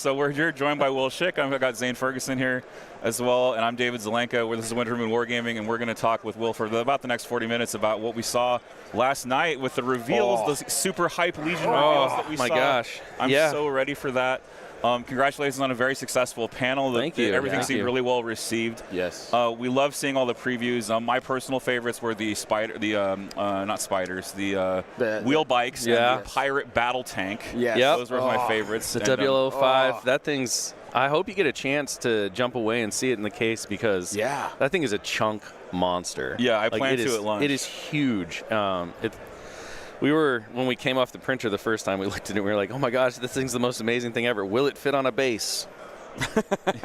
So we're here joined by Shick. I've got Zane Ferguson here as well, and I'm David Zelenka. This is Winter Moon Wargaming, and we're going to talk with Will for about the next 40 minutes about what we saw last night with the reveals, those super hype Legion reveals that we saw. Oh my gosh. I'm so ready for that. Congratulations on a very succspecial panel. Thank you. Everything seemed really well received. Yes. We love seeing all the previews. My personal favorites were the not spiders, the wheel bikes and the pirate battle tank. Yes. Those were my favorites. The W05, that thing's, I hope you get a chance to jump away and see it in the case because that thing is a chunk monster. Yeah, I plan to at lunch. It is huge. When we came off the printer the first time, we looked at it and we were like, oh my gosh, this thing's the most amazing thing ever. Will it fit on a base?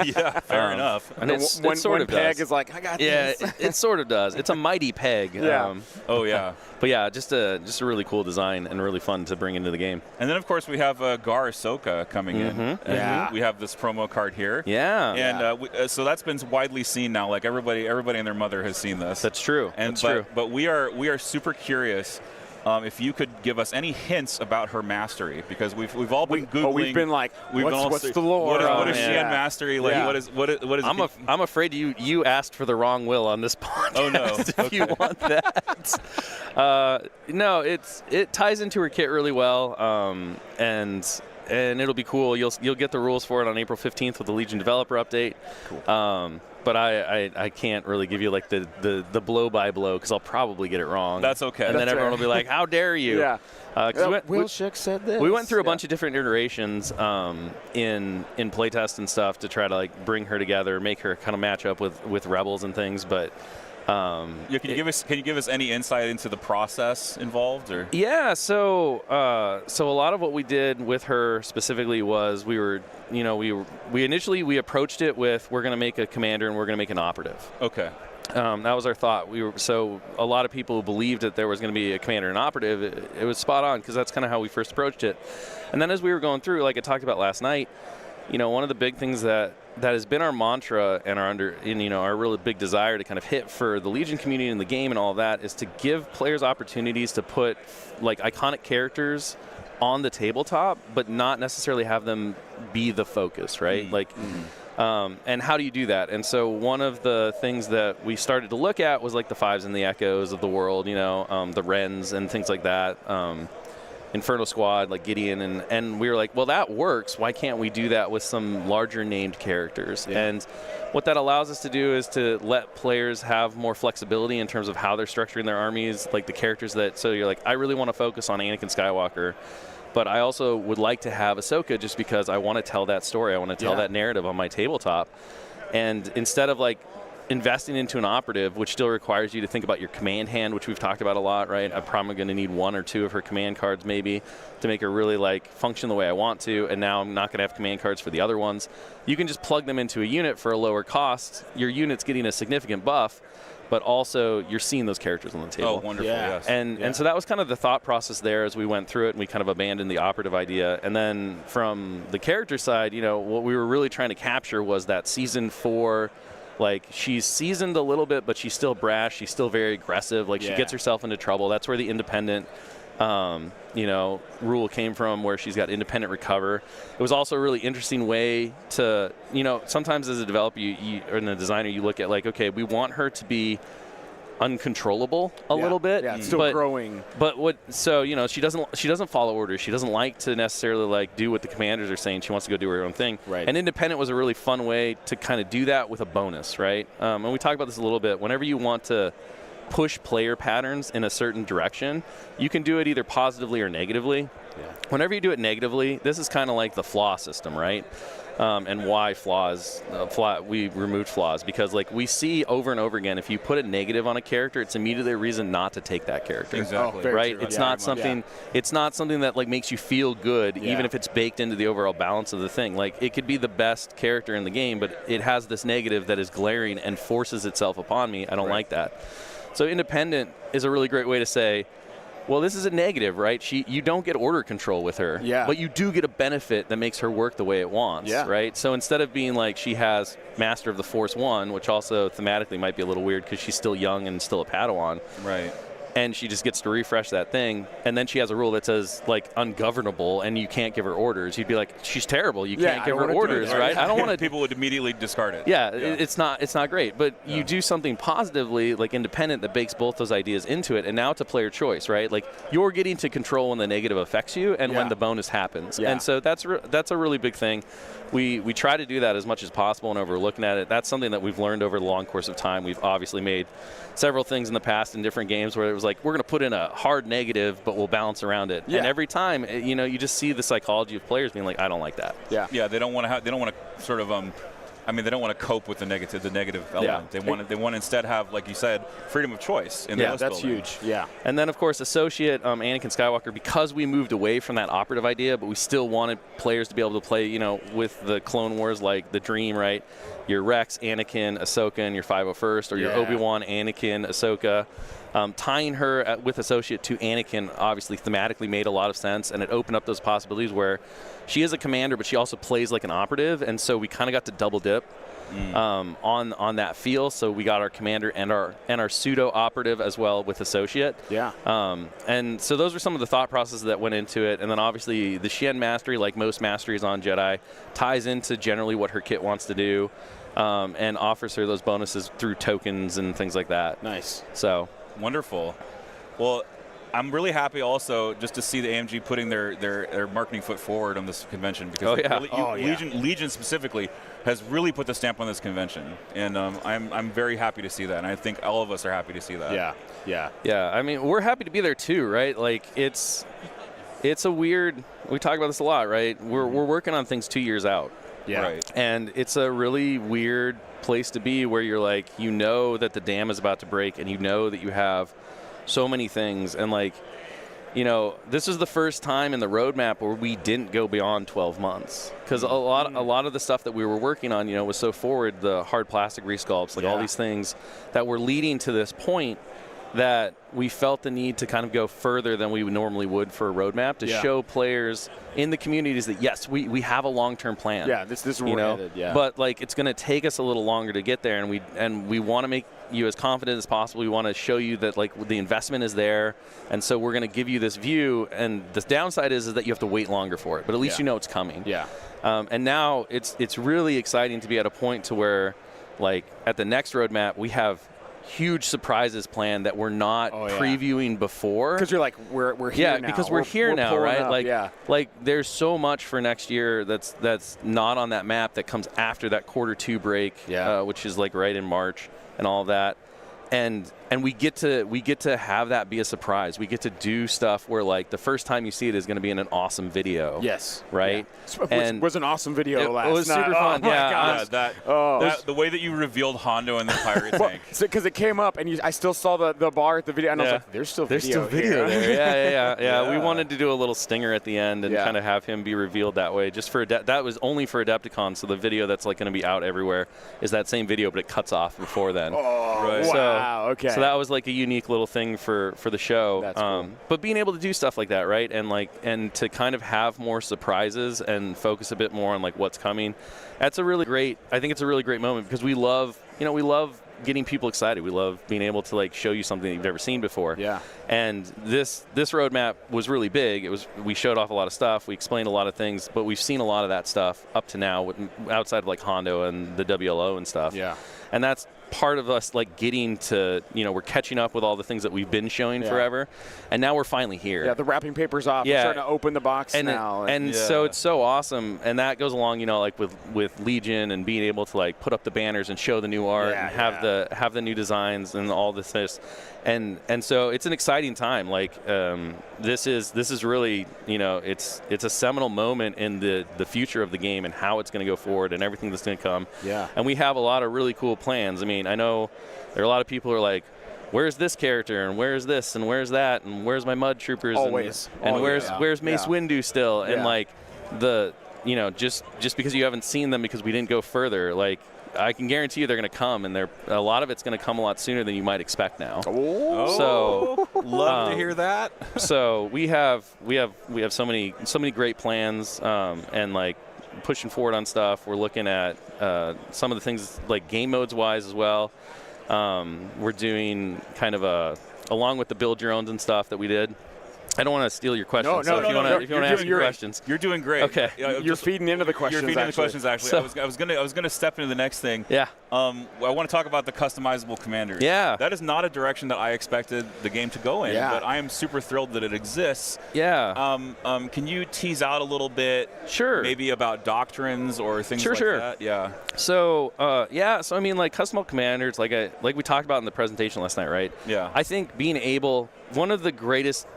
Yeah, fair enough. And it sort of peg does. is like, I got this. Yeah, it sort of does. It's a mighty peg. Yeah. But yeah, just a really cool design and really fun to bring into the game. And then, of course, we have Gar Ahsoka coming in. And we have this promo card here. Yeah. And so that's been widely seen now. Like everybody and their mother has seen this. That's true. But we are super curious. If you could give us any hints about her mastery, because we've all been Googling. We've been like, what's the lore? What is she in mastery? Like, what is? I'm afraid you asked for the wrong Will on this podcast. Oh no! If you want that. No, it ties into her kit really well, and it'll be cool. You'll get the rules for it on April 15th with the Legion developer update. Cool. But I can't really give you like the blow by blow because I'll probably get it wrong. That's okay. And then everyone will be like, "How dare you?" Yeah. Will Shick said this. We went through a bunch of different iterations in playtest and stuff to try to like bring her together, make her kind of match up with Rebels and things, but. Can you give us any insight into the process involved, or? Yeah, so a lot of what we did with her specifically was we initially approached it with we're going to make a commander and we're going to make an operative. Okay. That was our thought. So a lot of people believed that there was going to be a commander and operative. It was spot on because that's kind of how we first approached it. And then as we were going through, like I talked about last night, one of the big things that has been our mantra and our really big desire to kind of hit for the Legion community in the game and all of that is to give players opportunities to put like iconic characters on the tabletop, but not necessarily have them be the focus, right? And how do you do that? And so one of the things that we started to look at was like the Fives and the Echoes of the world, the Wrens and things like that. Inferno Squad, like Gideon, and we were like, well, that works. Why can't we do that with some larger named characters? Yeah. And what that allows us to do is to let players have more flexibility in terms of how they're structuring their armies, like the characters so you're like, I really want to focus on Anakin Skywalker, but I also would like to have Ahsoka just because I want to tell that story. I want to tell that narrative on my tabletop. And instead of like investing into an operative, which still requires you to think about your command hand, which we've talked about a lot, right? I'm probably going to need one or two of her command cards maybe to make her really like function the way I want to, and now I'm not going to have command cards for the other ones. You can just plug them into a unit for a lower cost. Your unit's getting a significant buff, but also you're seeing those characters on the table. Oh, wonderful, yes. And so that was kind of the thought process there as we went through it, and we kind of abandoned the operative idea. And then from the character side, what we were really trying to capture was that Season 4, like, she's seasoned a little bit, but she's still brash. She's still very aggressive. Like, she gets herself into trouble. That's where the independent, rule came from, where she's got independent recover. It was also a really interesting way to, sometimes as a developer or a designer, you look at, like, okay, we want her to be uncontrollable a little bit. Yeah, it's still growing. But she doesn't follow orders. She doesn't like to necessarily like do what the commanders are saying. She wants to go do her own thing. Right. And independent was a really fun way to kind of do that with a bonus, right? And we talked about this a little bit. Whenever you want to push player patterns in a certain direction, you can do it either positively or negatively. Yeah. Whenever you do it negatively, this is kind of like the flaw system, right? And why we removed flaws, because like we see over and over again, if you put a negative on a character, it's immediately a reason not to take that character. Exactly. Right? It's not something that like makes you feel good, even if it's baked into the overall balance of the thing. Like, it could be the best character in the game, but it has this negative that is glaring and forces itself upon me. I don't like that. So independent is a really great way to say, well, this is a negative, right? You don't get order control with her, but you do get a benefit that makes her work the way it wants, right? So instead of being like she has Master of the Force 1, which also thematically might be a little weird because she's still young and still a Padawan, right? and she just gets to refresh that thing, and then she has a rule that says like ungovernable, and you can't give her orders. You'd be like, she's terrible. You can't give her orders, right? I don't want to. People would immediately discard it. Yeah, it's not great. But you do something positively, like independent, that bakes both those ideas into it, and now it's a player choice, right? Like you're getting to control when the negative affects you and when the bonus happens, and so that's a really big thing. We try to do that as much as possible, and over looking at it, that's something that we've learned over the long course of time. We've obviously made several things in the past in different games where it was like, we're going to put in a hard negative, but we'll balance around it. And every time, you just see the psychology of players being like, I don't like that. Yeah, they don't want to sort of they don't want to cope with the negative element. They want to instead have, like you said, freedom of choice in the list that's building. huge. Yeah. And then, of course, associate Anakin Skywalker, because we moved away from that operative idea, but we still wanted players to be able to play, with the Clone Wars, like the Dream, right? Your Rex, Anakin, Ahsoka, and your 501st, or your Obi-Wan, Anakin, Ahsoka. Tying her with associate to Anakin obviously thematically made a lot of sense, and it opened up those possibilities where she is a commander, but she also plays like an operative, and so we kind of got to double dip on that feel. So we got our commander and our pseudo operative as well with associate. Yeah. And so those were some of the thought processes that went into it, and then obviously the Shen mastery, like most masteries on Jedi, ties into generally what her kit wants to do, and offers her those bonuses through tokens and things like that. Nice. So. Wonderful. Well, I'm really happy also just to see the AMG putting their marketing foot forward on this convention, because Legion specifically has really put the stamp on this convention, and I'm very happy to see that, and I think all of us are happy to see that. Yeah. I mean, we're happy to be there too, right? Like it's a weird. We talk about this a lot, right? We're working on things 2 years out. Yeah. Right. And it's a really weird place to be where you're like, that the dam is about to break, and that you have so many things, and like, this is the first time in the roadmap where we didn't go beyond 12 months, because a lot of the stuff that we were working on, was so forward, the hard plastic resculpts, like all these things that were leading to this point, that we felt the need to kind of go further than we normally would for a roadmap to show players in the communities that, yes, we have a long-term plan. Yeah, this is where we're headed, But like, it's going to take us a little longer to get there, and we want to make you as confident as possible. We want to show you that like the investment is there, and so we're going to give you this view. And the downside is that you have to wait longer for it, but at least it's coming. Yeah. And now it's really exciting to be at a point to where, like, at the next roadmap, we have huge surprises planned that we're not previewing before. Because you're like, we're here now. Yeah, because we're here now, right? Up, like there's so much for next year that's not on that map that comes after that Q2 break, which is like right in March and all that. And we get to have that be a surprise. We get to do stuff where like the first time you see it is going to be in an awesome video. Yes. Right. Yeah. And was an awesome video last night. It was super fun. Oh my gosh. The way that you reveled Hondo in the pirate tank. Because it came up, and I still saw the bar at the video, and I was like, there's still video there. Yeah. We wanted to do a little stinger at the end and kind of have him be revealed that way. Just for that was only for Adepticon. So the video that's like going to be out everywhere is that same video, but it cuts off before then. Oh, right. Wow. Okay. So that was like a unique little thing for the show. That's cool. But being able to do stuff like that, right, and to kind of have more surprises and focus a bit more on like what's coming, that's a really great. I think it's a really great moment, because we love getting people excited. We love being able to like show you something that you've never seen before. Yeah. And this roadmap was really big. We showed off a lot of stuff. We explained a lot of things, but we've seen a lot of that stuff up to now outside of like Hondo and the WLO and stuff. Yeah. And that's part of us like getting to, we're catching up with all the things that we've been showing forever, and now we're finally here. Yeah, the wrapping paper's off. We're starting to open the box now. So it's so awesome, and that goes along, like with Legion and being able to like put up the banners and show the new art and have the new designs and all this. And so it's an exciting time. Like this is really, it's a seminal moment in the future of the game and how it's going to go forward and everything that's going to come. Yeah. And we have a lot of really cool plans. I mean, I know there are a lot of people who are like, where's this character and where's this and where's that and where's my Mud Troopers and where's Mace Windu still and like just because you haven't seen them because we didn't go further, like I can guarantee you they're going to come, and a lot of it's going to come a lot sooner than you might expect now. So love to hear that. So we have so many great plans, and like pushing forward on stuff. We're looking at some of the things like game modes wise as well. We're doing kind of along with the build your owns and stuff that we did. I don't want to steal your questions. No, so if you want to ask your questions, you're doing great. Okay, you're feeding into the questions. You're feeding into the questions. Actually, So, I was gonna step into the next thing. Yeah. I want to talk about the customizable commanders. Yeah. That is not a direction that I expected the game to go in. Yeah. But I am super thrilled that it exists. Yeah. Can you tease out a little bit? Sure. Maybe about doctrines or things like Sure. that. Yeah. So so I mean, like customizable commanders, like we talked about in the presentation last night, right? Yeah. I think being able, one of the greatest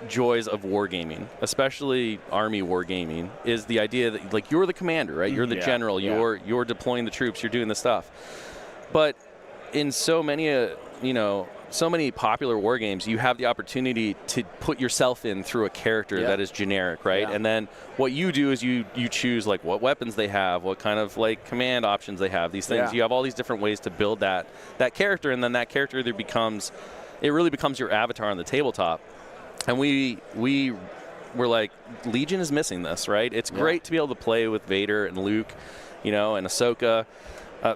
joys of wargaming, especially army wargaming, is the idea that like you're the commander, right? You're the general. You're deploying the troops. You're doing the stuff. But in so many so many popular war games, you have the opportunity to put yourself in through a character that is generic, right? Yeah. And then what you do is you choose like what weapons they have, what kind of like command options they have, these things. Yeah. You have all these different ways to build that character, and then that character either really becomes your avatar on the tabletop. And we were like, Legion is missing this, right? It's great to be able to play with Vader and Luke, and Ahsoka.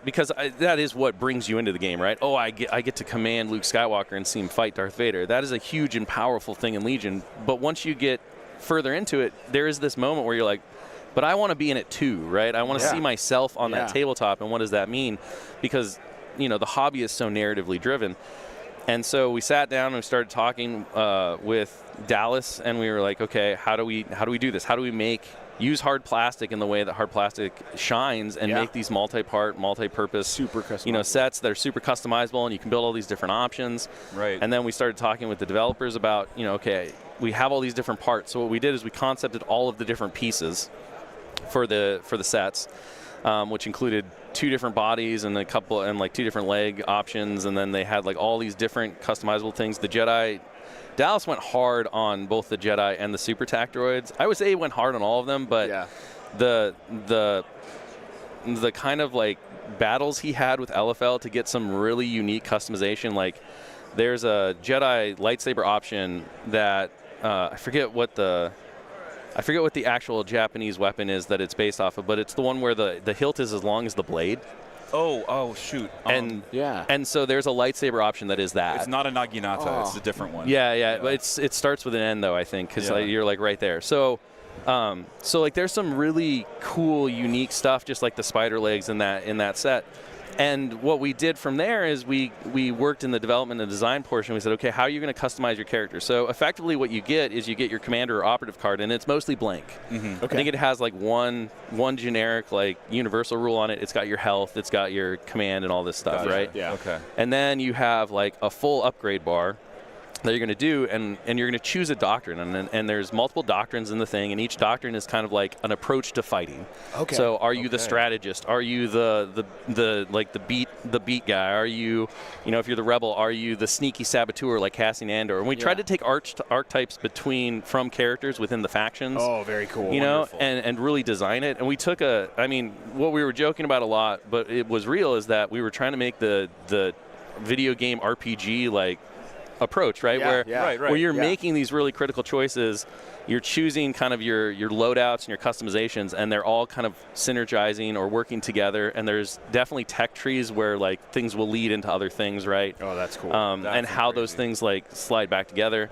Because that is what brings you into the game, right? Oh, I get to command Luke Skywalker and see him fight Darth Vader. That is a huge and powerful thing in Legion. But once you get further into it, there is this moment where you're like, but I want to be in it too, right? I want to see myself on that tabletop, and what does that mean? Because, the hobby is so narratively driven. And so we sat down and we started talking with Dallas, and we were like, okay, how do we do this? How do we use hard plastic in the way that hard plastic shines, and make these multi-part, multi-purpose, super customizable, sets that are super customizable, and you can build all these different options. Right. And then we started talking with the developers about, okay, we have all these different parts. So what we did is we concepted all of the different pieces for the sets, which included 2 different bodies and like 2 different leg options, and then they had like all these different customizable things. The Jedi, Dallas went hard on both the Jedi and the Super Tac droids. I would say he went hard on all of them, but the kind of like battles he had with LFL to get some really unique customization, like there's a Jedi lightsaber option that I forget what the actual Japanese weapon is that it's based off of, but it's the one where the hilt is as long as the blade. Oh, shoot. And so there's a lightsaber option that is that. It's not a Naginata. It's a different one. Yeah. But it starts with an N, though, I think, because you're like right there. So like there's some really cool, unique stuff, just like the spider legs in that set. And what we did from there is we worked in the development and design portion. We said, okay, how are you going to customize your character? So effectively what you get is you get your commander or operative card, and it's mostly blank. Mm-hmm. Okay. I think it has like one generic like universal rule on it. It's got your health, it's got your command and all this stuff, right? Yeah. Okay. And then you have like a full upgrade bar that you're going to do, and you're going to choose a doctrine, and there's multiple doctrines in the thing, and each doctrine is kind of like an approach to fighting. Okay. So are you the strategist? Are you the beat guy? Are you, if you're the rebel, are you the sneaky saboteur like Cassian Andor? And we tried to take archetypes from characters within the factions. Oh, very cool. And really design it. And we took what we were joking about a lot, but it was real, is that we were trying to make the video game RPG like approach, right? Where you're making these really critical choices, you're choosing kind of your loadouts and your customizations, and they're all kind of synergizing or working together. And there's definitely tech trees where like things will lead into other things, right? Oh, that's cool. And how those things like slide back together.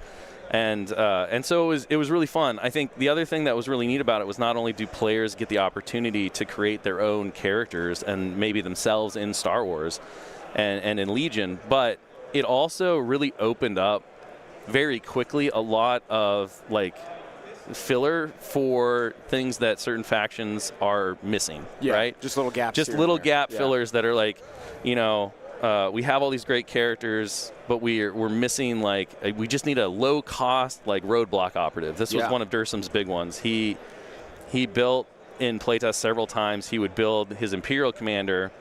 And so it was really fun. I think the other thing that was really neat about it was not only do players get the opportunity to create their own characters and maybe themselves in Star Wars and in Legion, but it also really opened up very quickly a lot of like filler for things that certain factions are missing, right? Just little gaps. Just little gap fillers that are like, we have all these great characters, but we're missing like we just need a low cost like roadblock operative. This was one of Dursam's big ones. He built in playtest several times. He would build his Imperial commander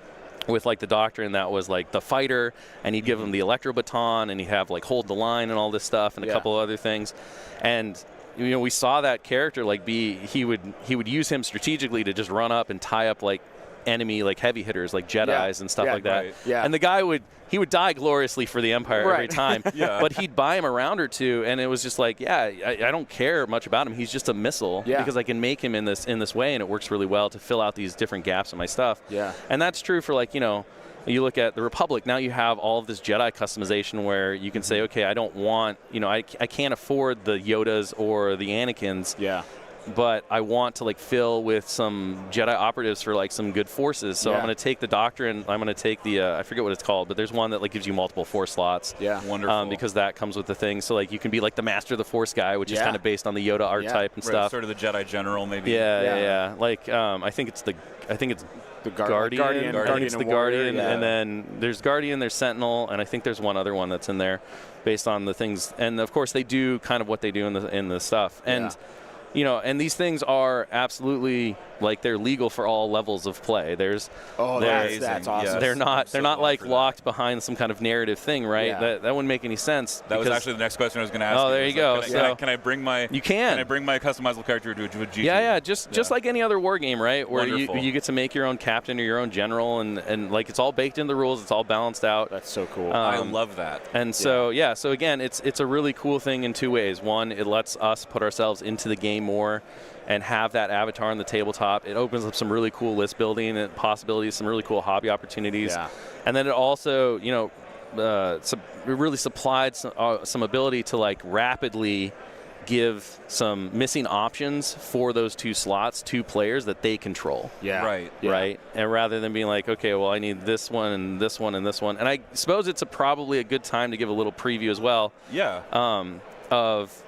with like the doctrine that was like the fighter, and he'd give him the electro baton, and he'd have like hold the line and all this stuff, and a couple of other things. And we saw that character like he would use him strategically to just run up and tie up like enemy like heavy hitters like Jedis and stuff like that. Right. Yeah. And the guy would die gloriously for the Empire every time. But he'd buy him a round or two, and it was just like, I don't care much about him. He's just a missile because I can make him in this way, and it works really well to fill out these different gaps in my stuff. Yeah. And that's true for like You look at the Republic, now you have all of this Jedi customization where you can say, okay, I don't want, I can't afford the Yodas or the Anakins. Yeah. But I want to like fill with some Jedi operatives for like some good forces. So I'm going to take the Doctrine. I'm going to take the I forget what it's called, but there's one that like gives you multiple Force slots. Yeah, wonderful. Because that comes with the thing. So like you can be like the Master of the Force guy, which is kind of based on the Yoda archetype and stuff. Sort of the Jedi General, maybe. Yeah. Like I think it's the Guardian. I think it's the Guardian, and then there's Guardian, there's Sentinel, and I think there's one other one that's in there, based on the things. And of course they do kind of what they do in the stuff. And and these things are absolutely like they're legal for all levels of play. That's awesome. Yes. They're not like locked behind some kind of narrative thing, right? Yeah. That wouldn't make any sense. That was actually the next question I was going to ask. Oh, there you go. Can I bring my? You can. Can I bring my customizable character to a GG? Yeah. Just like any other war game, right? Where Wonderful. you get to make your own captain or your own general, and like it's all baked in the rules. It's all balanced out. That's so cool. I love that. And so so again, it's a really cool thing in two ways. One, it lets us put ourselves into the game more and have that avatar on the tabletop. It opens up some really cool list building and possibilities, some really cool hobby opportunities. Yeah. And then it also, it really supplied some ability to like rapidly give some missing options for those two slots to players that they control. Yeah. Right. Yeah. Right. And rather than being like, okay, well, I need this one and this one and this one. And I suppose it's probably a good time to give a little preview as well. Yeah. Of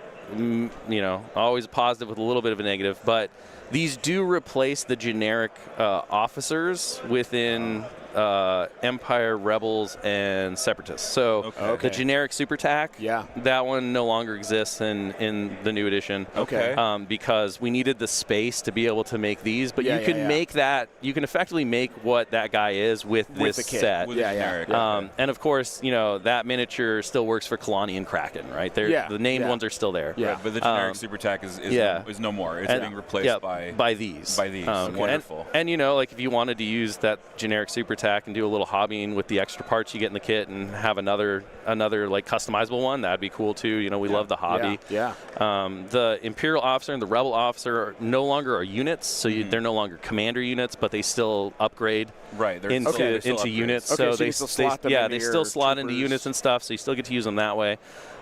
always a positive with a little bit of a negative, but these do replace the generic officers within Empire, Rebels, and Separatists. So the generic super TAC, that one no longer exists in the new edition. Okay. Because we needed the space to be able to make these, but you can make that, you can effectively make what that guy is with this set. With the generic. And of course, that miniature still works for Kalani and Kraken, right? The named ones are still there. Yeah. Right, but the generic super TAC is no more. It's being replaced by these. Wonderful. And like if you wanted to use that generic super TAC and do a little hobbying with the extra parts you get in the kit and have another like customizable one, that'd be cool too. We love the hobby. The Imperial officer and the Rebel officer no longer are units, so they're no longer commander units, but they still upgrade into units. Okay, so they still slot them into they still slot into troopers. units and stuff, so you still get to use them that way.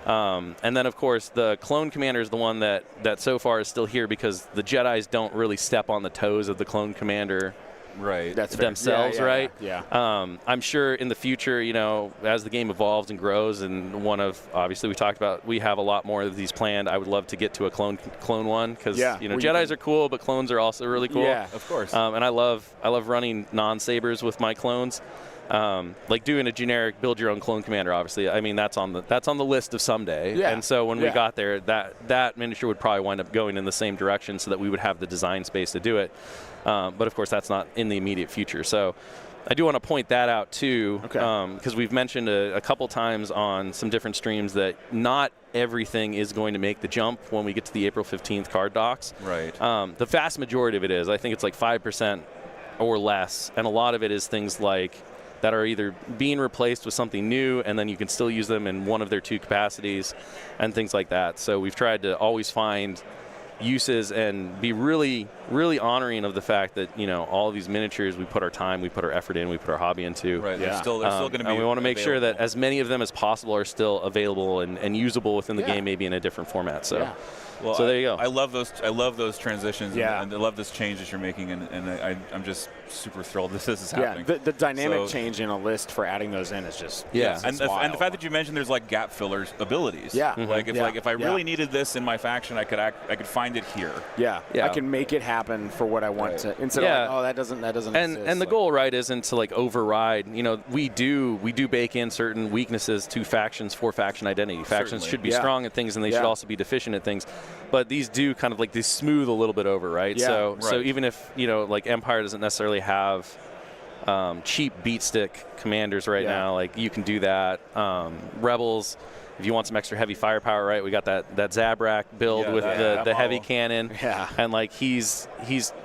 And then, of course, the clone commander is the one that so far is still here because the Jedis don't really step on the toes of the clone commander themselves, right? Yeah. I'm sure in the future, as the game evolves and grows, and obviously we talked about, we have a lot more of these planned. I would love to get to a clone one because Jedis are cool, but clones are also really cool. Yeah, of course. And I love running non-sabers with my clones. Like doing a generic build your own clone commander, obviously. I mean, that's on the list of someday. Yeah. And so when we got there, that miniature would probably wind up going in the same direction so that we would have the design space to do it. But of course, that's not in the immediate future. So I do want to point that out too, because we've mentioned a couple times on some different streams that not everything is going to make the jump when we get to the April 15th card docs. Right. The vast majority of it is. I think it's like 5% or less, and a lot of it is things like that are either being replaced with something new, and then you can still use them in one of their two capacities, and things like that. So we've tried to always find uses and be really, really honoring of the fact that all of these miniatures, we put our time, we put our effort in, we put our hobby into. Right. They're still going to be. And we want to make sure that as many of them as possible are still available and usable within the game, maybe in a different format. So. Well, so there you go. I love those transitions, Yeah. and I love this change that you're making, and I'm just super thrilled this is happening. The dynamic change in a list for adding those in is just and the fact that you mentioned there's like gap fillers abilities. Yeah. Like if I really needed this in my faction, I could find it here. Yeah. I can make it happen for what I want to, instead of like, that doesn't exist. And the goal, right, isn't to like override. We do bake in certain weaknesses to factions for faction identity. Factions should be strong at things, and they should also be deficient at things. But these do kind of like they smooth a little bit over, right? So even if like Empire doesn't necessarily have cheap beat stick commanders right now, like you can do that. Rebels, if you want some extra heavy firepower, right? We got that Zabrak build with the heavy cannon. Yeah. And like he's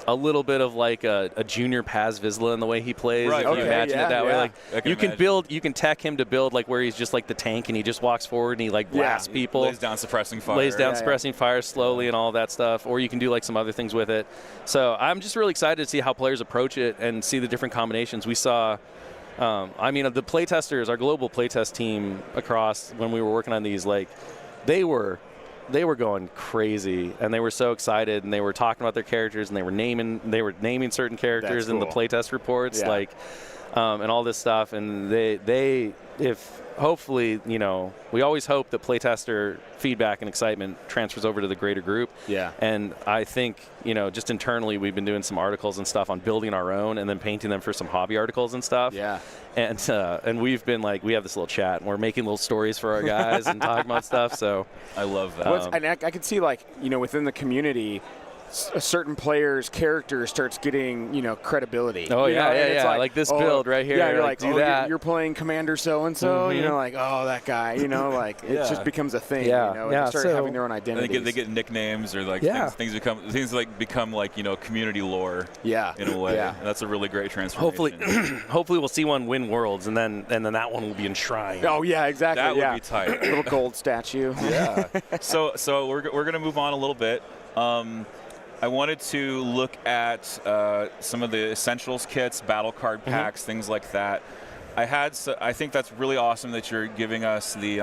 a little bit of like a junior Paz Vizsla in the way he plays. Right. If you imagine it that way. Like you can tech him to build like where he's just like the tank and he just walks forward and he like blasts people. Lays down suppressing fire. Lays down suppressing fire slowly and all that stuff. Or you can do like some other things with it. So I'm just really excited to see how players approach it and see the different combinations. We saw I mean, the playtesters, our global playtest team across when we were working on these, like, they were going crazy, and they were so excited, and they were talking about their characters, and they were naming certain characters in the playtest reports, like, and all this stuff. And they if hopefully, you know, we always hope that playtester feedback and excitement transfers over to the greater group. Yeah. And I think, you know, just internally we've been doing some articles and stuff on building our own and then painting them for some hobby articles and stuff. Yeah. And we've been like, we have this little chat and we're making little stories for our guys and talking about stuff. So I love that. And I can see, like, you know, within the community, a certain player's character starts getting, you know, credibility. Oh, you know? Yeah. Like this build right here. Yeah, you're like, do that. You're playing Commander so-and-so, you know, like, oh, that guy, you know, like, it just becomes a thing, you know, and they start having their own identity. They get nicknames or, like, things become like, you know, community lore in a way. Yeah. And that's a really great transformation. Hopefully we'll see one win Worlds, and then that one will be enshrined. Oh, yeah, exactly. That would be tight. A little gold statue. Yeah. So we're going to move on a little bit. I wanted to look at some of the essentials kits, battle card packs, things like that. I think that's really awesome that you're giving us the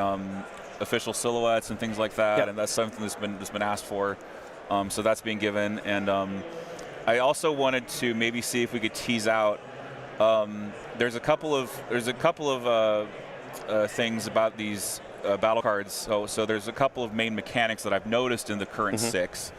official silhouettes and things like that, and that's something that's been asked for. So that's being given, and I also wanted to maybe see if we could tease out. There's a couple of things about these battle cards. So there's a couple of main mechanics that I've noticed in the current 6.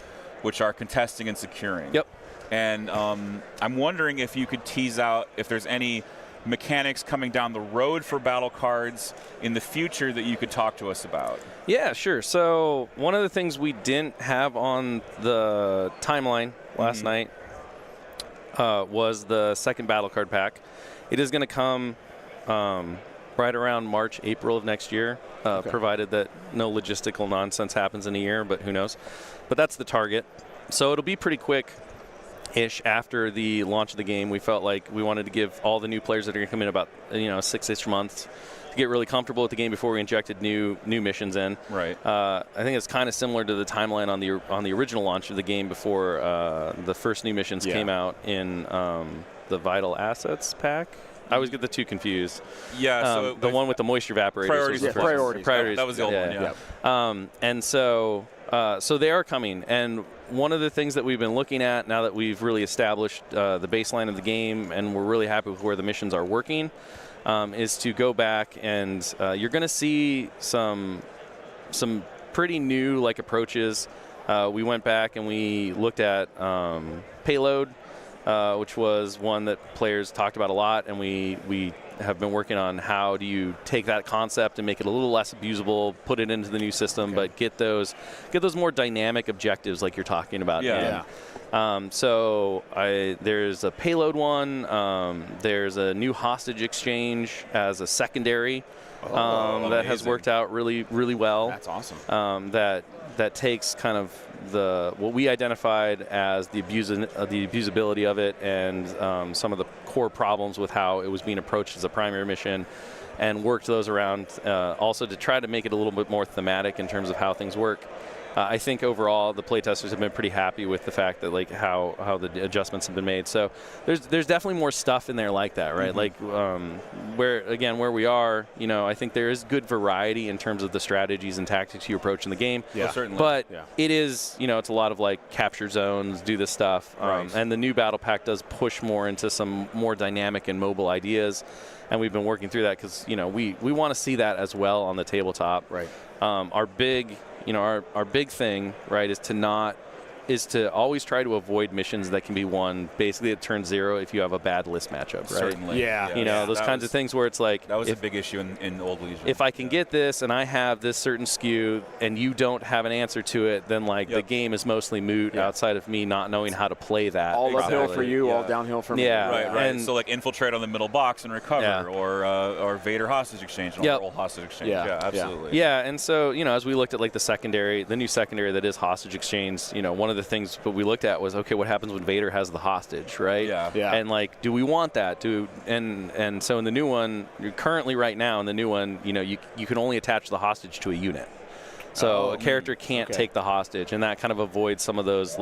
Which are contesting and securing. Yep. And I'm wondering if you could tease out if there's any mechanics coming down the road for battle cards in the future that you could talk to us about. Yeah, sure. So one of the things we didn't have on the timeline last night was the second battle card pack. It is going to come right around March, April of next year, provided that no logistical nonsense happens in a year, but who knows. But that's the target. So it'll be pretty quick-ish after the launch of the game. We felt like we wanted to give all the new players that are going to come in about 6-ish months to get really comfortable with the game before we injected new missions in. Right. I think it's kind of similar to the timeline on the original launch of the game before the first new missions came out in the Vital Assets pack. I always get the two confused. Yeah, so the one with the moisture evaporators. Priorities. That was the old one, yeah. And so they are coming. And one of the things that we've been looking at now that we've really established the baseline of the game and we're really happy with where the missions are working is to go back and you're going to see some pretty new approaches. We went back and we looked at payload. Which was one that players talked about a lot, and we have been working on how do you take that concept and make it a little less abusable, put it into the new system, but get those more dynamic objectives like you're talking about. So there's a payload one. There's a new hostage exchange as a secondary that has worked out really, really well. That's awesome. That takes kind of what we identified as the abusability of it and some of the core problems with how it was being approached as a primary mission, and worked those around also to try to make it a little bit more thematic in terms of how things work. I think overall the playtesters have been pretty happy with the fact that how the adjustments have been made. So there's definitely more stuff in there like that, right? Where we are, I think there is good variety in terms of the strategies and tactics you approach in the game. Yeah, well, certainly. But it is, it's a lot of capture zones, do this stuff, and the new battle pack does push more into some more dynamic and mobile ideas. And we've been working through that because we want to see that as well on the tabletop. Right. Our big thing, right, is to always try to avoid missions that can be won basically at turn 0 if you have a bad list matchup, right? Certainly. Yeah. Those kinds of things where it's like that was a big issue in Old Legion. If I can get this and I have this certain skew and you don't have an answer to it, then the game is mostly moot outside of me not knowing how to play that. All uphill for you, all downhill for me. Yeah. Right. And so infiltrate on the middle box and recover, or Vader hostage exchange, or roll hostage exchange. Yeah, absolutely. Yeah, and so as we looked at the new secondary that is hostage exchange, one of the things that we looked at was, okay, what happens when Vader has the hostage, right? Yeah. And do we want that? And so in the new one, currently right now in the new one, you can only attach the hostage to a unit. So a character can't take the hostage, and that kind of avoids some of those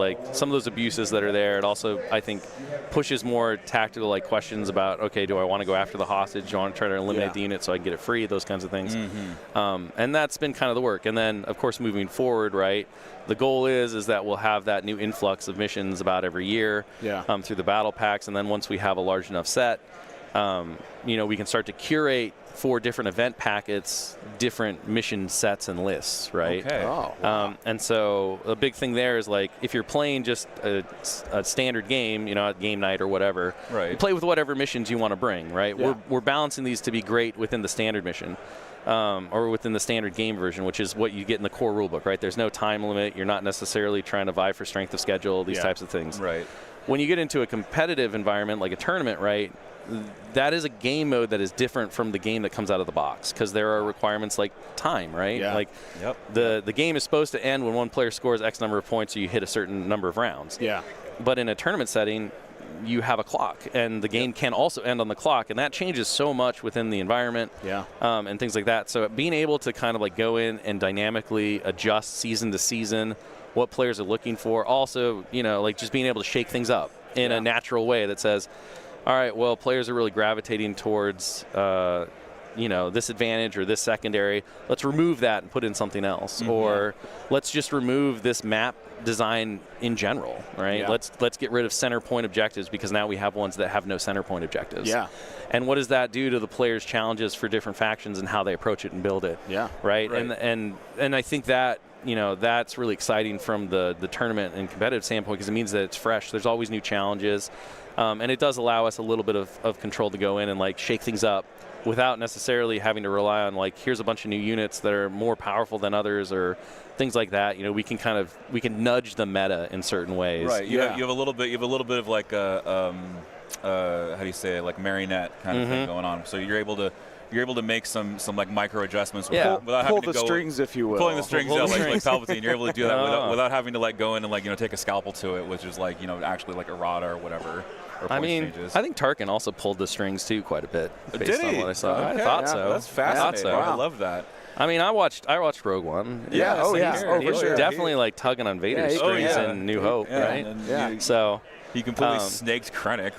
abuses that are there. It also, I think, pushes more tactical questions about, okay, do I want to go after the hostage? Do I want to try to eliminate the unit so I can get it free? Those kinds of things. And that's been kind of the work. And then, of course, moving forward, right, the goal is that we'll have that new influx of missions about every year through the battle packs. And then once we have a large enough set, we can start to curate for different event packets, different mission sets and lists, right? Okay. Oh, wow. And so a big thing there is if you're playing just a standard game, at game night or whatever, right, you play with whatever missions you want to bring, right? Yeah. We're balancing these to be great within the standard mission. Or within the standard game version, which is what you get in the core rulebook, right? There's no time limit. You're not necessarily trying to vie for strength of schedule, these types of things. Right. When you get into a competitive environment like a tournament, right, that is a game mode that is different from the game that comes out of the box, because there are requirements like time, right? Yeah. The game is supposed to end when one player scores X number of points or you hit a certain number of rounds. Yeah. But in a tournament setting, you have a clock, and the game can also end on the clock, and that changes so much within the environment and things like that. So being able to kind of go in and dynamically adjust season to season what players are looking for, also, just being able to shake things up in a natural way that says, all right, well, players are really gravitating towards this advantage or this secondary. Let's remove that and put in something else. Or let's just remove this map design in general, right? Yeah. Let's get rid of center point objectives, because now we have ones that have no center point objectives. Yeah. And what does that do to the players' challenges for different factions and how they approach it and build it? Yeah. Right? And I think that that's really exciting from the tournament and competitive standpoint, because it means that it's fresh. There's always new challenges. And it does allow us a little bit of control to go in and shake things up without necessarily having to rely on here's a bunch of new units that are more powerful than others or things like that. We can nudge the meta in certain ways. Right. You have a little bit of how do you say it, marionette kind of thing going on. So you're able to make some micro adjustments without having to pull the strings, if you will. Pulling the strings out like Palpatine. You're able to do that without having to go in and take a scalpel to it, which is actually errata or whatever. I think Tarkin also pulled the strings too quite a bit. Did he? On what I saw. Okay. I thought so. That's fascinating. So. I love that. I watched Rogue One. Yeah. For sure. Definitely tugging on Vader's strings in New Hope, right? So he completely snaked Krennic.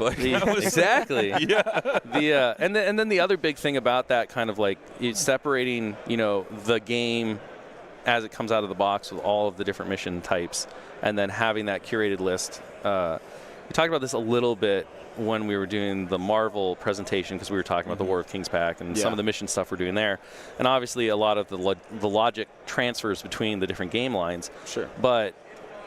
Exactly. And then the other big thing about that kind of separating the game as it comes out of the box with all of the different mission types, and then having that curated list. We talked about this a little bit when we were doing the Marvel presentation, because we were talking about the War of Kings pack and some of the mission stuff we're doing there. And obviously a lot of the logic transfers between the different game lines. Sure. But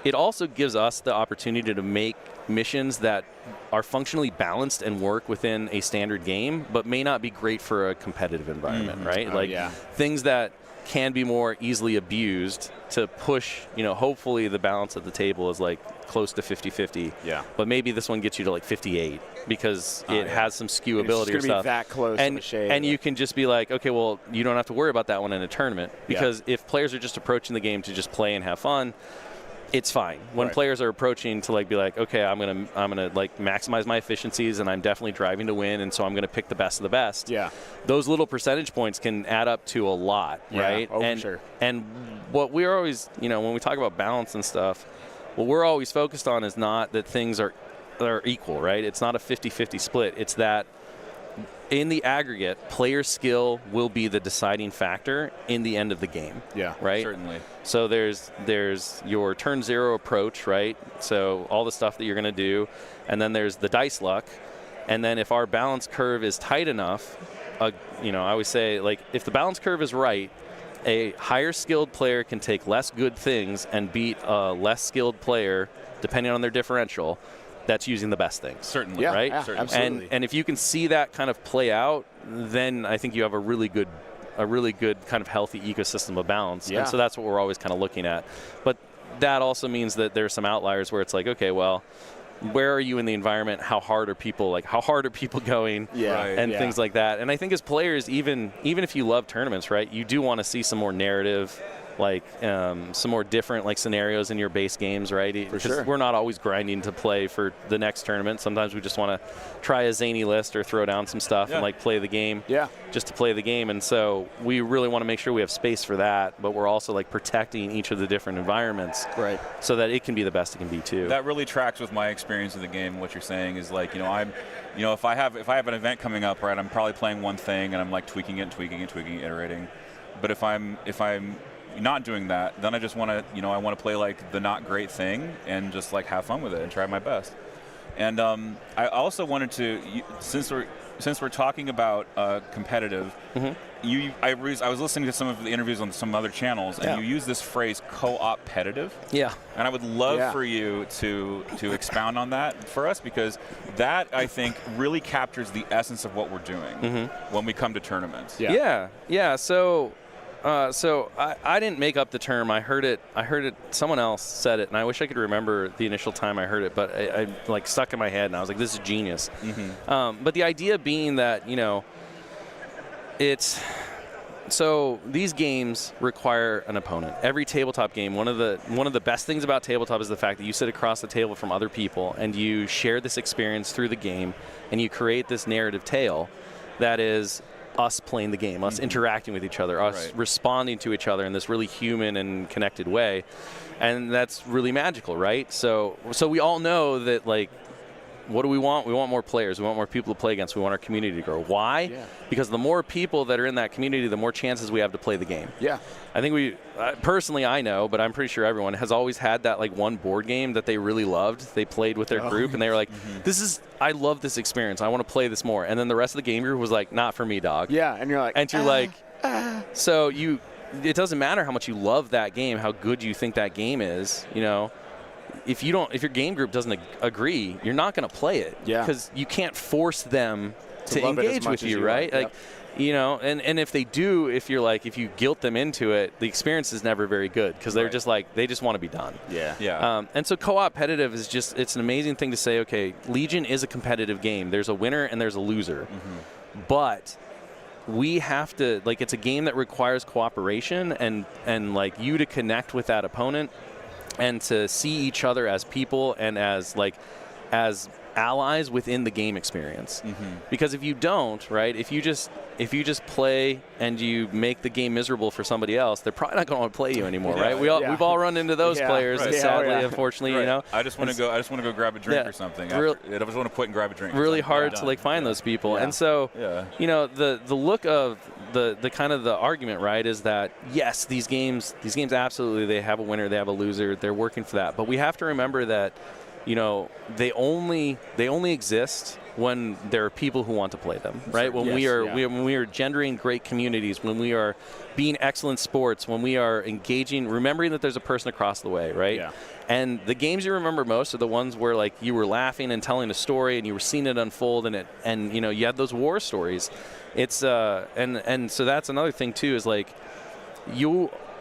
it also gives us the opportunity to make missions that are functionally balanced and work within a standard game, but may not be great for a competitive environment, right? Things that can be more easily abused to push, hopefully the balance at the table is close to 50-50. Yeah. But maybe this one gets you to 58 because it has some skewability or stuff. Be that close and, to shade. And you can just be okay, well, you don't have to worry about that one in a tournament, because if players are just approaching the game to just play and have fun, it's fine. When players are approaching to be okay, I'm gonna maximize my efficiencies, and I'm definitely driving to win, and so I'm gonna pick the best of the best. Yeah. Those little percentage points can add up to a lot, right? Oh, and, for sure. And what we're always, when we talk about balance and stuff, what we're always focused on is not that things are equal, right? It's not a 50-50 split. It's that in the aggregate, player skill will be the deciding factor in the end of the game. Yeah, right. Certainly. So there's your turn zero approach, right? So all the stuff that you're going to do, and then there's the dice luck, and then if our balance curve is tight enough, I always say if the balance curve is right, a higher skilled player can take less good things and beat a less skilled player, depending on their differential, that's using the best things. Certainly. Yeah, right? Yeah, certainly. absolutely. And if you can see that kind of play out, then I think you have a really good kind of healthy ecosystem of balance. Yeah. And so that's what we're always kind of looking at. But that also means that there's some outliers where it's okay, well, where are you in the environment? How hard are people going? Yeah. And things like that. And I think as players, even if you love tournaments, right, you do want to see some more narrative like some more different like scenarios in your base games, right? Because we're not always grinding to play for the next tournament. Sometimes we just want to try a zany list or throw down some stuff and like play the game just to play the game. And so we really want to make sure we have space for that, but we're also like protecting each of the different environments so that it can be the best it can be too. That really tracks with my experience of the game. What you're saying is like, if I have an event coming up, right, I'm probably playing one thing and I'm like tweaking it, iterating. But if I'm not doing that, then I just want to, I want to play like the not great thing and just like have fun with it and try my best. And I also wanted to, since we're talking about competitive, I was listening to some of the interviews on some other channels, and you use this phrase co-opetitive. Yeah. And I would love for you to expound on that for us, because that, I think, really captures the essence of what we're doing when we come to tournaments. Yeah. So I didn't make up the term. I heard it. Someone else said it, and I wish I could remember the initial time I heard it, but I like stuck in my head, and I was like, "This is genius." But the idea being that it's so these games require an opponent. Every tabletop game, one of the best things about tabletop is the fact that you sit across the table from other people, and you share this experience through the game, and you create this narrative tale that is us playing the game, us interacting with each other, us responding to each other in this really human and connected way. And that's really magical, right? So we all know that, like, what do we want? We want more players. We want more people to play against. We want our community to grow. Why? Yeah. Because the more people that are in that community, the more chances we have to play the game. Yeah. I think personally, I know, but I'm pretty sure everyone has always had that like one board game that they really loved. They played with their group, and they were like, I love this experience. I want to play this more. And then the rest of the game group was like, not for me, dog. Yeah, and you're like, so it doesn't matter how much you love that game, how good you think that game is, if your game group doesn't agree, you're not going to play it. Yeah. Because you can't force them to engage with you, right? Like, and if they do, if you guilt them into it, the experience is never very good, because they're just like, they just want to be done. Yeah. And so co-opetitive is just, it's an amazing thing to say, okay, Legion is a competitive game. There's a winner and there's a loser. But we have to, like, it's a game that requires cooperation and like you to connect with that opponent and to see each other as people and as allies within the game experience. Because if you don't, right, if you just play and you make the game miserable for somebody else, they're probably not going to want to play you anymore, right? We've all run into those players, sadly, unfortunately, I just want to go grab a drink or something. I just want to quit and grab a drink. Really hard to like find those people. And so the look of the kind of the argument, right, is that yes, these games absolutely, they have a winner, they have a loser, they're working for that. But we have to remember that they only exist when there are people who want to play them, right? When we are gendering great communities, when we are being excellent sports, when we are engaging, remembering that there's a person across the way, right? Yeah. And the games you remember most are the ones where like you were laughing and telling a story and you were seeing it unfold, and you had those war stories. It's and so that's another thing too, is like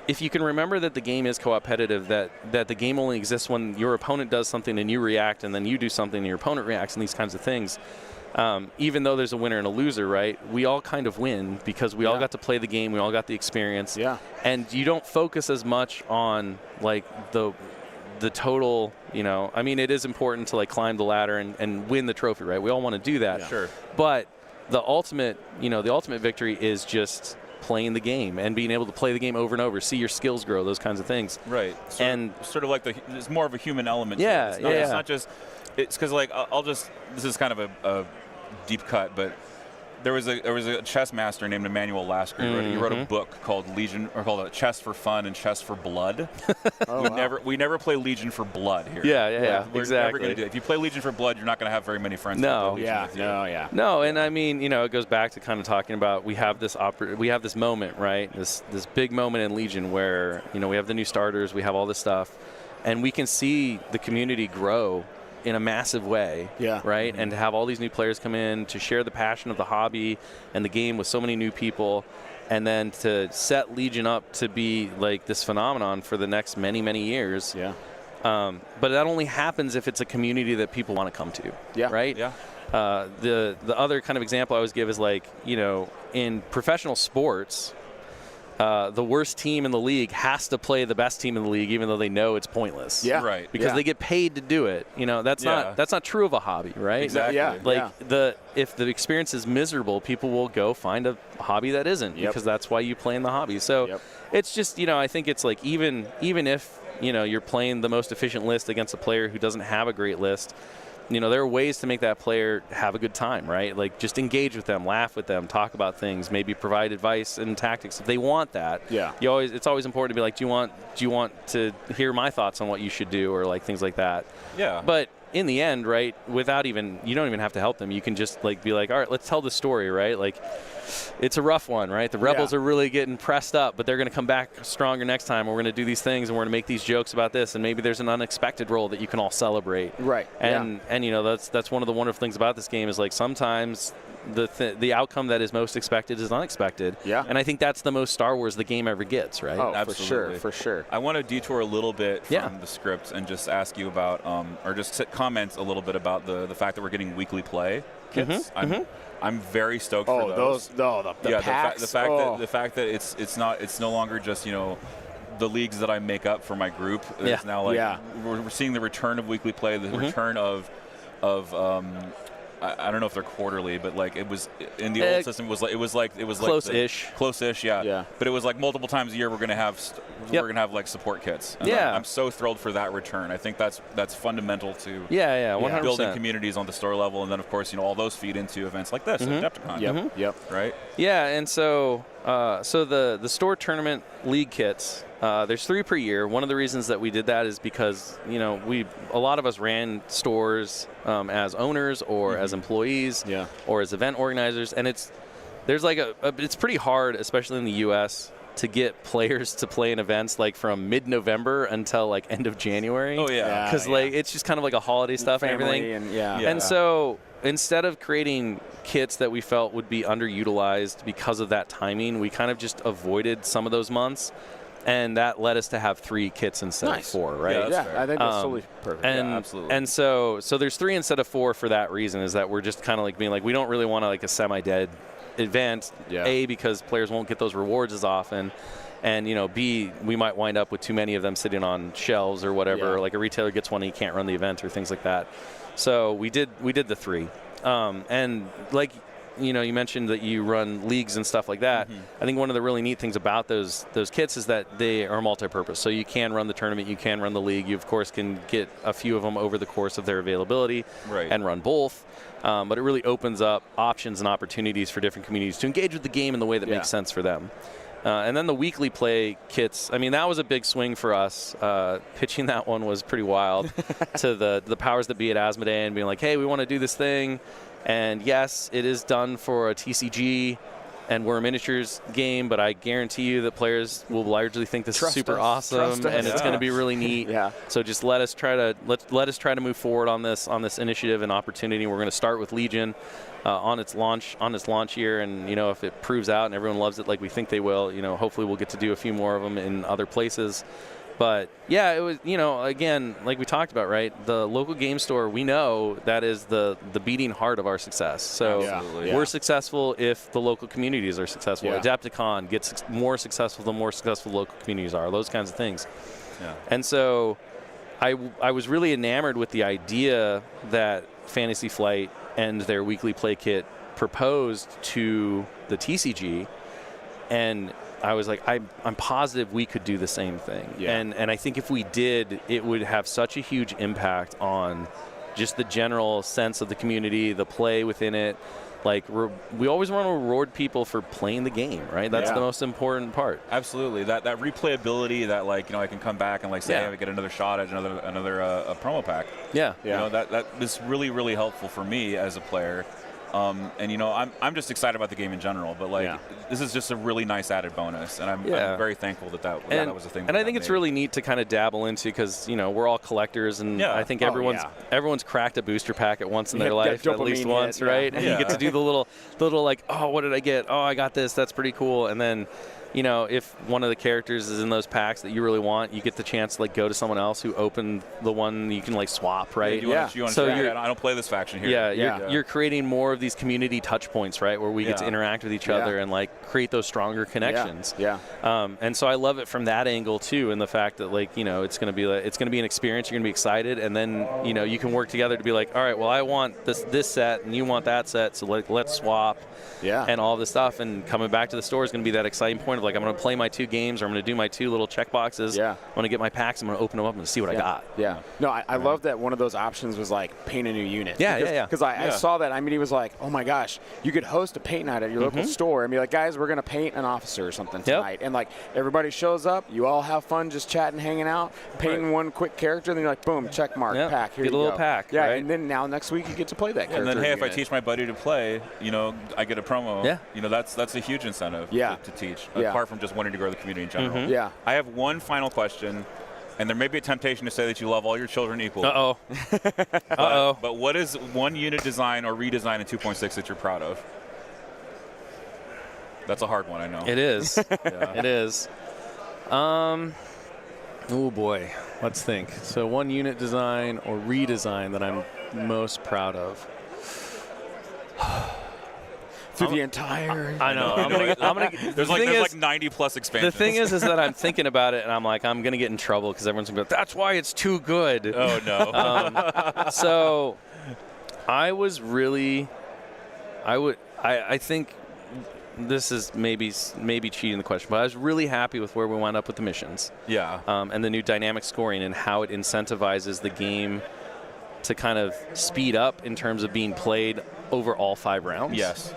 if you can remember that the game is co-opetitive, that the game only exists when your opponent does something and you react, and then you do something and your opponent reacts, and these kinds of things, even though there's a winner and a loser, right, we all kind of win because we all got to play the game, we all got the experience. Yeah. And you don't focus as much on like the total, I mean, it is important to like climb the ladder and win the trophy, right? We all want to do that. Yeah. Sure. But the ultimate victory is just playing the game and being able to play the game over and over, see your skills grow, those kinds of things. Right. Sort of like it's more of a human element. Yeah. To it. It's not just, it's because like this is kind of a deep cut, but there was a chess master named Emmanuel Lasker. He wrote a book called Chess for Fun and Chess for Blood. We never play Legion for blood here. Yeah, we're exactly. Never gonna do it. If you play Legion for blood, you're not going to have very many friends. No. No, and I mean, it goes back to kind of talking about we have this moment, right? This big moment in Legion where we have the new starters, we have all this stuff, and we can see the community grow in a massive way, right? And to have all these new players come in to share the passion of the hobby and the game with so many new people, and then to set Legion up to be like this phenomenon for the next many, many years. Yeah. But that only happens if it's a community that people want to come to. Yeah. Right. Yeah. The other kind of example I always give is like in professional sports, the worst team in the league has to play the best team in the league, even though they know it's pointless. Yeah, right. Because they get paid to do it. That's not true of a hobby, right? Exactly. If the experience is miserable, people will go find a hobby that isn't, because that's why you play in the hobby. So it's just, I think it's like even if you're playing the most efficient list against a player who doesn't have a great list, there are ways to make that player have a good time, right? Like just engage with them, laugh with them, talk about things, maybe provide advice and tactics if they want that. Yeah. It's always important to be like, do you want to hear my thoughts on what you should do, or like things like that. Yeah. But in the end, right, you don't even have to help them. You can just like be like, all right, let's tell the story, right? Like, it's a rough one, right? The Rebels are really getting pressed up, but they're going to come back stronger next time. We're going to do these things, and we're going to make these jokes about this, and maybe there's an unexpected roll that you can all celebrate. Right. And that's one of the wonderful things about this game is like sometimes the outcome that is most expected is unexpected. Yeah. And I think that's the most Star Wars the game ever gets, right? Oh, absolutely. For sure. I want to detour a little bit from the script and just ask you about, or just comment a little bit about the fact that we're getting weekly play kits. I'm very stoked for those. The packs. The fact that it's no longer just the leagues that I make up for my group. It's now like we're seeing the return of weekly play, the return of I don't know if they're quarterly, but like it was in the old system. It was like close-ish, yeah. But it was like multiple times a year we're gonna have like support kits. And I'm so thrilled for that return. I think that's fundamental to 100%. building communities on the store level, and then of course all those feed into events like this, Adepticon. Yep. Right. Yeah, and so the store tournament league kits. There's 3 per year. One of the reasons that we did that is because a lot of us ran stores as owners or as employees or as event organizers, and it's pretty hard, especially in the U.S., to get players to play in events like from mid-November until like end of January. Oh yeah, because like it's just kind of like a holiday stuff and everything. And so instead of creating kits that we felt would be underutilized because of that timing, we kind of just avoided some of those months. And that led us to have 3 kits instead of 4, right? Yeah, I think that's totally perfect. And, absolutely. And so there's 3 instead of 4 for that reason, is that we're just kind of like being like, we don't really want like a semi-dead event, A, because players won't get those rewards as often, and B, we might wind up with too many of them sitting on shelves or whatever, like a retailer gets one and he can't run the event or things like that. So we did the 3. And like, you mentioned that you run leagues and stuff like that. I think one of the really neat things about those kits is that they are multi-purpose. So you can run the tournament, you can run the league. You, of course, can get a few of them over the course of their availability and run both. But it really opens up options and opportunities for different communities to engage with the game in the way that makes sense for them. And then the weekly play kits, I mean, that was a big swing for us. Pitching that one was pretty wild to the powers that be at Asmodee and being like, hey, we want to do this thing. And yes, it is done for a TCG, and we're a miniatures game, but I guarantee you that players will largely think this is super awesome, and it's going to be really neat. So just let us try to move forward on this initiative and opportunity. We're going to start with Legion on its launch year, and if it proves out and everyone loves it like we think they will, hopefully we'll get to do a few more of them in other places. But yeah, it was, again, like we talked about, right? The local game store, we know that is the beating heart of our success. So we're successful if the local communities are successful. Adepticon gets more successful the more successful local communities are, those kinds of things. And so I was really enamored with the idea that Fantasy Flight and their weekly play kit proposed to the TCG, and I was like, I'm positive we could do the same thing. And I think if we did, it would have such a huge impact on just the general sense of the community, the play within it. Like, we always want to reward people for playing the game, right? That's the most important part. Absolutely. That replayability that, like, I can come back and, like, say, hey, I get another shot at another promo pack. That is really, really helpful for me as a player. And I'm just excited about the game in general, but like this is just a really nice added bonus, and I'm very thankful that was a thing. And I think it's really neat to kind of dabble into, because we're all collectors, and I think everyone's cracked a booster pack at once in their life, at least once, right? And you get to do the little like, oh, what did I get? Oh, I got this. That's pretty cool. And then you know, if one of the characters is in those packs that you really want, you get the chance to like go to someone else who opened the one you can like swap, right? So I don't play this faction here. You're creating more of these community touch points, right, where we get to interact with each other and like create those stronger connections. And so I love it from that angle too, and the fact that like, you know, it's going to be an experience. You're going to be excited, and then, you know, you can work together to be like, all right, well, I want this set and you want that set, so like let's swap. And all this stuff, and coming back to the store is going to be that exciting point of like, I'm going to play my 2 games, or I'm going to do my 2 little check boxes. I'm going to get my packs, I'm going to open them up and see what I got. No, I love that one of those options was like paint a new unit. Because I saw that. I mean, he was like, oh my gosh, you could host a paint night at your local store and be like, guys, we're going to paint an officer or something tonight. And like everybody shows up, you all have fun just chatting, hanging out, painting one quick character, and then you're like, boom, check mark, pack, here you go. Get a little pack. And then now next week you get to play that character. And then, hey, if I teach my buddy to play, you know, I get a promo. You know, that's a huge incentive to teach, apart from just wanting to grow the community in general. I have one final question, and there may be a temptation to say that you love all your children equally. But what is one unit design or redesign in 2.6 that you're proud of? That's a hard one, I know. It is. It is. Oh boy, let's think. So one unit design or redesign that I'm most proud of. Through the entire. I know. I'm gonna. There's like 90 plus expansions. The thing is that I'm thinking about it, and I'm like, I'm gonna get in trouble because everyone's gonna be like, that's why it's too good. Oh no. So, I was really, I think this is maybe cheating the question, but I was really happy with where we wound up with the missions. And the new dynamic scoring and how it incentivizes the game to kind of speed up in terms of being played over all 5 rounds.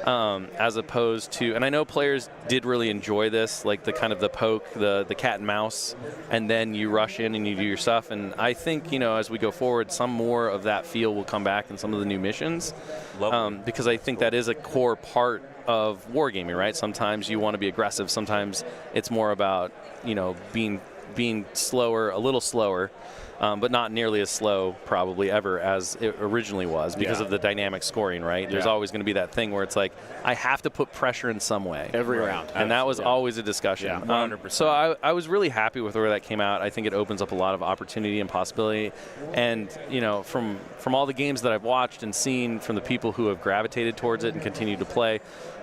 As opposed to, and I know players did really enjoy this, like the kind of the poke, the cat and mouse, and then you rush in and you do your stuff. And I think, you know, as we go forward, some more of that feel will come back in some of the new missions, because I think that is a core part of wargaming, right? Sometimes you want to be aggressive. Sometimes it's more about, you know, being slower, a little slower. But not nearly as slow probably ever as it originally was because of the dynamic scoring, right? There's always going to be that thing where it's like, I have to put pressure in some way. Every round. And that was always a discussion. 100%. So I was really happy with where that came out. I think it opens up a lot of opportunity and possibility. And, you know, from all the games that I've watched and seen from the people who have gravitated towards it and continue to play,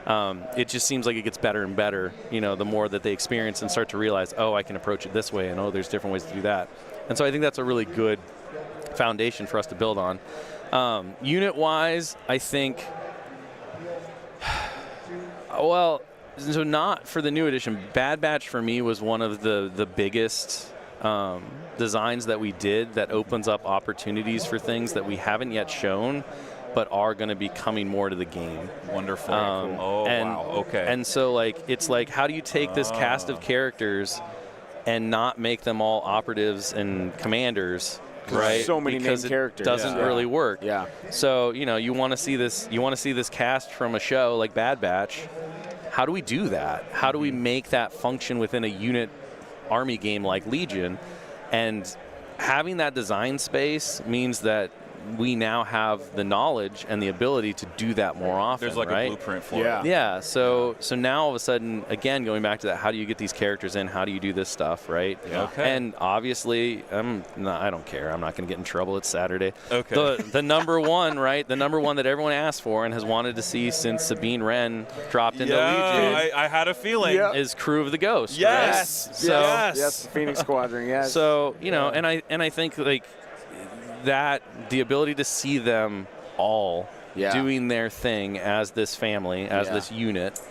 it just seems like it gets better and better, you know, the more that they experience and start to realize, oh, I can approach it this way, and oh, there's different ways to do that. And so I think that's a really good foundation for us to build on. Unit-wise, I think, well, so not for the new edition. Bad Batch for me was one of the biggest designs that we did that opens up opportunities for things that we haven't yet shown, but are going to be coming more to the game. Wonderful. Wow. Okay. And so, like, it's like, how do you take this cast of characters and not make them all operatives and commanders, right? So many because main characters. It doesn't really work. Yeah. So, you know, you want to see this cast from a show like Bad Batch. How do we do that? How do we make that function within a unit army game like Legion? And having that design space means that we now have the knowledge and the ability to do that more often. There's like right? a blueprint for it. Yeah. So now all of a sudden, again, going back to that, how do you get these characters in? How do you do this stuff, right? And obviously, I don't care. I'm not going to get in trouble. It's Saturday. The number one, right? The number one that everyone asked for and has wanted to see since Sabine Wren dropped into Legion. I had a feeling. Is Crew of the Ghost. Yes. Right? So, yes. Phoenix Squadron. Yes. So you know, and I think like that the ability to see them all doing their thing as this family, as this unit,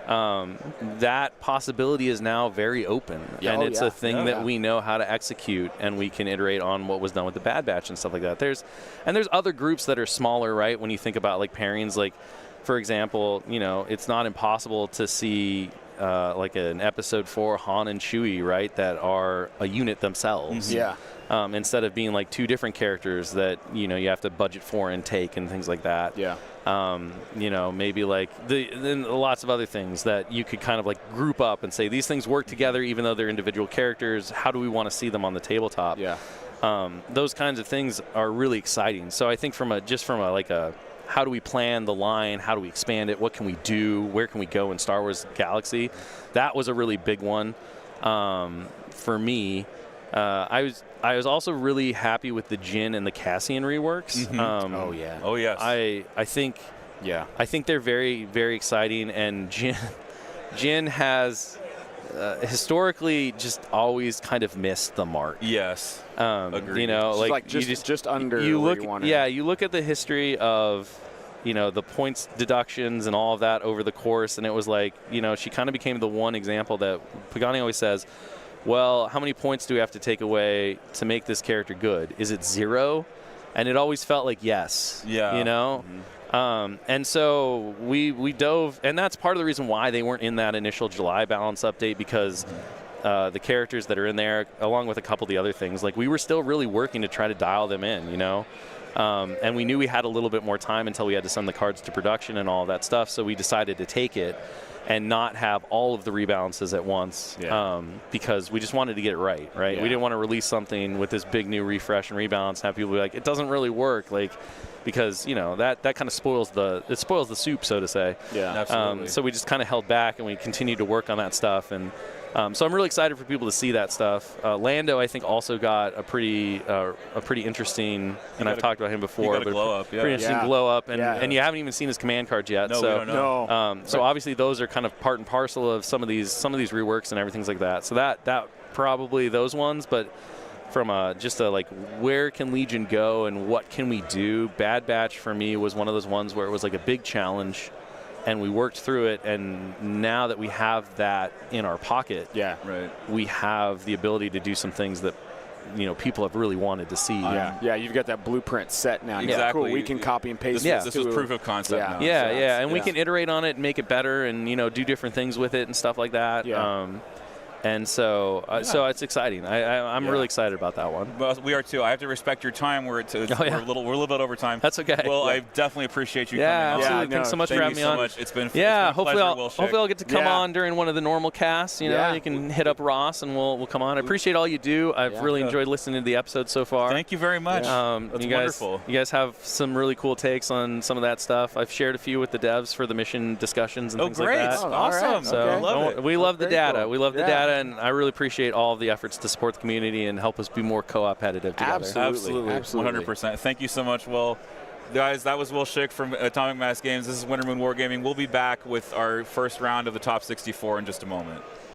that possibility is now very open. And it's a thing that we know how to execute, and we can iterate on what was done with the Bad Batch and stuff like that. There's other groups that are smaller, right? When you think about like pairings, like for example, you know, it's not impossible to see like an episode 4 Han and Chewie, right, that are a unit themselves. Instead of being like 2 different characters that, you know, you have to budget for and take and things like that. You know, maybe like then lots of other things that you could kind of like group up and say these things work together even though they're individual characters. How do we want to see them on the tabletop? Those kinds of things are really exciting. So I think from a how do we plan the line? How do we expand it? What can we do? Where can we go in Star Wars Galaxy? That was a really big one for me. I was also really happy with the Jin and the Cassian reworks. Oh yeah. Oh yes. I think they're very, very exciting, and Jin has historically just always kind of missed the mark. Yes. Agreed. You know, like just under you where look. you wanted. Yeah, you look at the history of, you know, the points deductions and all of that over the course, and it was like, you know, she kind of became the one example that Pagani always says, well, how many points do we have to take away to make this character good? Is it 0? And it always felt like yes. Yeah. You know? And so we dove, and that's part of the reason why they weren't in that initial July balance update, because the characters that are in there, along with a couple of the other things, like we were still really working to try to dial them in, you know? And we knew we had a little bit more time until we had to send the cards to production and all that stuff, so we decided to take it and not have all of the rebalances at once, because we just wanted to get it right? Yeah. We didn't want to release something with this big new refresh and rebalance and have people be like, it doesn't really work, like, because, you know, that kind of spoils the soup, so to say. Yeah, absolutely. So we just kind of held back, and we continued to work on that stuff, and so I'm really excited for people to see that stuff. Lando, I think, also got a pretty interesting, and I've talked about him before, but glow up, pretty interesting glow up, and you haven't even seen his command cards yet. No, so we don't know. So obviously those are kind of part and parcel of some of these reworks and everything like that. So that probably those ones, but from just a like, where can Legion go and what can we do? Bad Batch for me was one of those ones where it was like a big challenge, and we worked through it, and now that we have that in our pocket, we have the ability to do some things that, you know, people have really wanted to see. You've got that blueprint set now. Exactly. Cool. We can copy and paste this was proof of concept now. And we can iterate on it and make it better, and, you know, do different things with it and stuff like that. And so it's exciting. I'm really excited about that one. Well, we are too. I have to respect your time. We're a little bit over time. That's okay. Well, I definitely appreciate you coming on. Absolutely. Thanks so much for having me on. It's been hopefully I'll get to come on during one of the normal casts. You know, you can hit up Ross and we'll come on. I appreciate all you do. I've really enjoyed listening to the episode so far. Thank you very much. That's wonderful. You guys have some really cool takes on some of that stuff. I've shared a few with the devs for the mission discussions and things like that. Oh, great. Awesome. So we love the data. Cool. We love the data, and I really appreciate all of the efforts to support the community and help us be more co-opetitive together. Absolutely. 100%. Thank you so much, Will. Guys, that was Will Shick from Atomic Mass Games. This is Winter Moon Wargaming. We'll be back with our first round of the top 64 in just a moment.